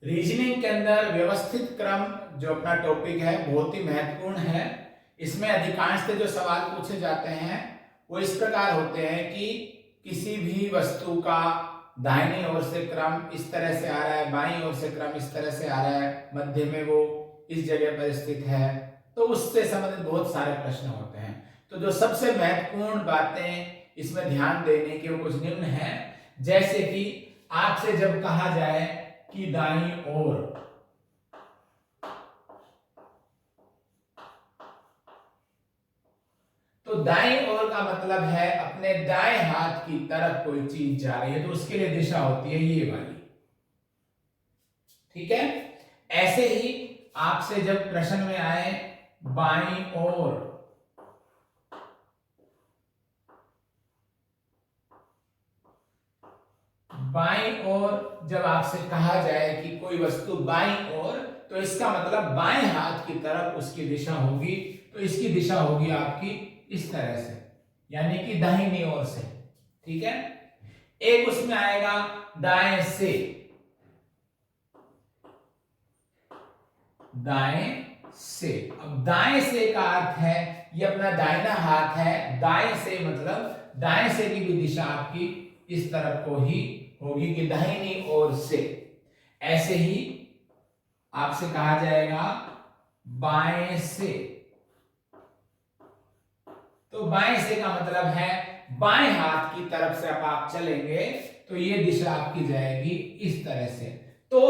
Reasoning के अंदर व्यवस्थित क्रम जो अपना टॉपिक है बहुत ही महत्वपूर्ण है। इसमें अधिकांशतः जो सवाल पूछे जाते हैं वो इस प्रकार होते हैं कि किसी भी वस्तु का दाहिनी ओर से क्रम इस तरह से आ रहा है, बाईं ओर से क्रम इस तरह से आ रहा है, मध्य में वो इस जगह पर स्थित है, तो उससे संबंधित बहुत सारे प्रश्न होते हैं। तो जो सबसे महत्वपूर्ण बातें इसमें ध्यान देने की वो कुछ निम्न है। जैसे कि आपसे जब कहा जाए कि दाईं ओर, तो दाईं ओर का मतलब है अपने दाएं हाथ की तरफ कोई चीज जा रही है, तो उसके लिए दिशा होती है ये वाली। ठीक है। ऐसे ही आपसे जब प्रश्न में आए बाईं ओर, बाईं ओर जब आपसे कहा जाए कि कोई वस्तु बाईं ओर, तो इसका मतलब बाएं हाथ की तरफ उसकी दिशा होगी। तो इसकी दिशा होगी आपकी इस तरह से, यानी कि दाहिनी ओर से। ठीक है। एक उसमें आएगा दाएं से, दाएं से। अब दाएं से का अर्थ है ये अपना दाहिना हाथ है, दाएं से मतलब दाएं से की भी दिशा आपकी इस तरफ को ही होगी कि दाहिनी ओर से। ऐसे ही आपसे कहा जाएगा बाएं से, तो बाएं से का मतलब है बाएं हाथ की तरफ से अब आप चलेंगे तो ये दिशा आपकी जाएगी इस तरह से। तो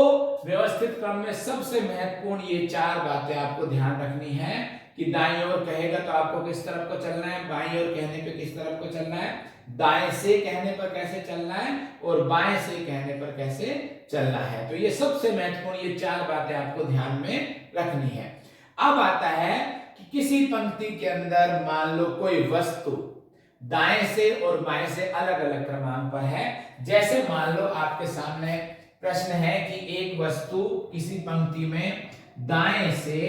व्यवस्थित क्रम में सबसे महत्वपूर्ण ये चार बातें आपको ध्यान रखनी है कि दाईं ओर कहेगा तो आपको किस तरफ को चलना है, बाईं ओर कहने पे किस तरफ को चलना है, दाएं से कहने पर कैसे चलना है और बाएं से कहने पर कैसे चलना है। तो ये सबसे महत्वपूर्ण ये चार बातें आपको ध्यान में रखनी है। अब आता है कि किसी पंक्ति के अंदर मान लो कोई वस्तु दाएं से और बाएं से अलग अलग क्रमांक पर है। जैसे मान लो आपके सामने प्रश्न है कि एक वस्तु किसी पंक्ति में दाएं से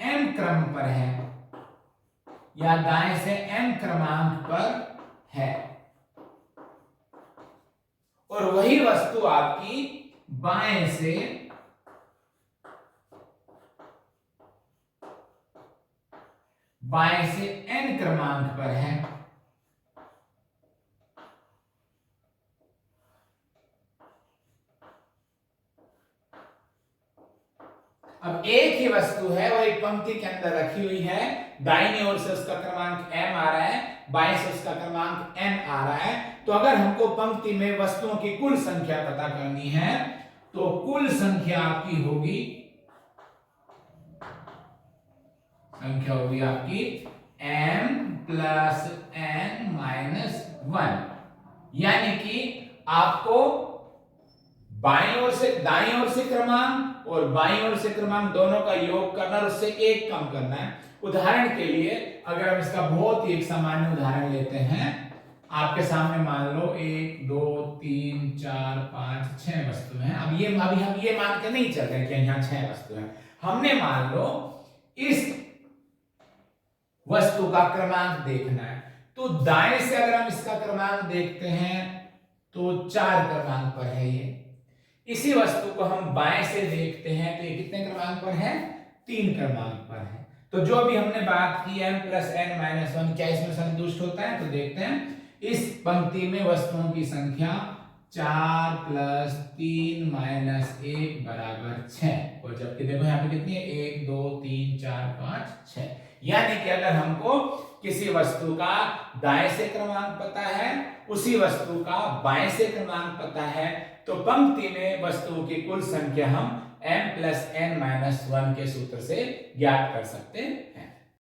m क्रम पर है या दाएं से m क्रमांक पर है, और वही वस्तु आपकी बाएं से n क्रमांक पर है। अब एक ही वस्तु है वो एक पंक्ति के अंदर रखी हुई है, दाहिनी ओर से उसका क्रमांक m आ रहा है, बाएं से उसका क्रमांक n आ रहा है। तो अगर हमको पंक्ति में वस्तुओं की कुल संख्या पता करनी है तो कुल संख्या आपकी होगी आपकी m प्लस n माइनस 1, यानी कि आपको बाईं ओर से दाईं ओर से क्रमांक और बाईं ओर से क्रमांक दोनों का योग करना और उससे एक कम करना है। उदाहरण के लिए अगर हम इसका बहुत ही एक सामान्य उदाहरण लेते हैं, आपके सामने मान लो 1 2 3 4 5 6 वस्तु हैं। अब ये अभी हम ये मान के नहीं चल रहे कि यहाँ 6 वस्तु हैं। हमने मान लो इस वस्तु का क्रमांक देखना है, तो दाएं से अगर हम इसका क्रमांक देखते हैं तो 4 क्रमांक पर है ये। इसी वस्तु को हम बाएं से देखते हैं तो ये कितने क्रमांक पर है, 3 क्रमांक पर है। तो जो भी हमने बात की m प्लस n माइनस 1 क्या इसमें संतुष्ट होता है, तो देखते हैं इस पंक्ति में वस्तुओं की संख्या 4 प्लस 3 माइनस 1 बराबर 6, और जबकि देखो यहाँ पे कितनी है 1 2 3 4 5 6। यानी कि अगर हमको किसी वस्तु का दाएं से क्रमांक पता है, उसी वस्तु का बाएं से क्रमांक पता है, तो पंक्ति में वस्तुओं की कुल संख्या हम m प्लस n माइनस 1 के सूत्र से ज्ञात कर सकते हैं।